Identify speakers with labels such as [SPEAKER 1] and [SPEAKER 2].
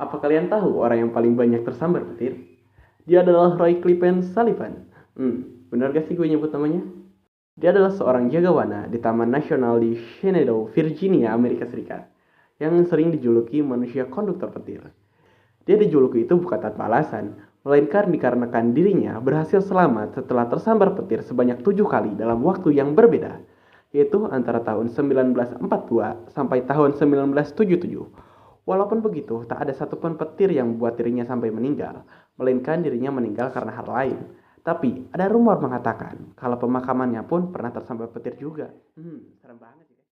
[SPEAKER 1] Apa kalian tahu orang yang paling banyak tersambar petir? Dia adalah Roy Clipen Sullivan. Benar gak sih gue nyebut namanya? Dia adalah seorang jagawana di Taman Nasional di Shenandoah, Virginia, Amerika Serikat, yang sering dijuluki manusia konduktor petir. Dia dijuluki itu bukan tanpa alasan, melainkan dikarenakan dirinya berhasil selamat setelah tersambar petir sebanyak 7 kali dalam waktu yang berbeda, yaitu antara tahun 1942 sampai tahun 1977. Walaupun begitu, tak ada satupun petir yang membuat dirinya sampai meninggal, melainkan dirinya meninggal karena hal lain. Tapi ada rumor mengatakan kalau pemakamannya pun pernah tersambar petir juga. Serem banget.